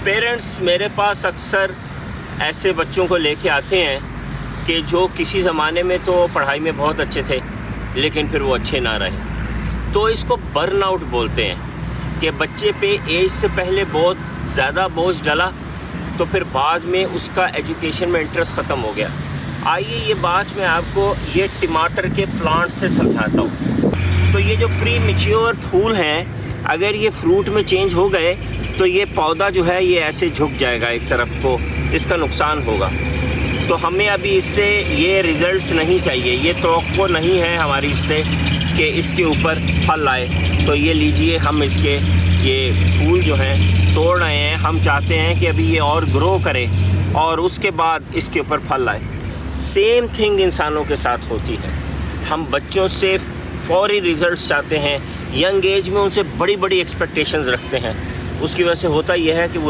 Parents मेरे पास अक्सर ऐसे बच्चों को लेके आते हैं कि जो किसी ज़माने में तो पढ़ाई में बहुत अच्छे थे लेकिन फिर वो अच्छे ना रहे। तो इसको बर्नआउट बोलते हैं कि बच्चे पे एज से पहले बहुत ज़्यादा बोझ डला तो फिर बाद में उसका एजुकेशन में इंटरेस्ट ख़त्म हो गया। आइए ये बात मैं आपको ये टमाटर के प्लांट से समझाता हूँ। तो ये जो प्री मैच्योर फूल हैं, अगर ये फ्रूट में चेंज हो गए तो ये पौधा जो है ये ऐसे झुक जाएगा एक तरफ को, इसका नुकसान होगा। तो हमें अभी इससे ये रिज़ल्ट्स नहीं चाहिए, ये तवक्को नहीं है हमारी इससे कि इसके ऊपर फल आए। तो ये लीजिए, हम इसके ये फूल जो हैं तोड़ रहे हैं। हम चाहते हैं कि अभी ये और ग्रो करे और उसके बाद इसके ऊपर फल आए। सेम थिंग इंसानों के साथ होती है। हम बच्चों से फौरी रिज़ल्ट्स चाहते हैं, यंग एज में उनसे बड़ी बड़ी एक्सपेक्टेशंस रखते हैं। उसकी वजह से होता यह है कि वो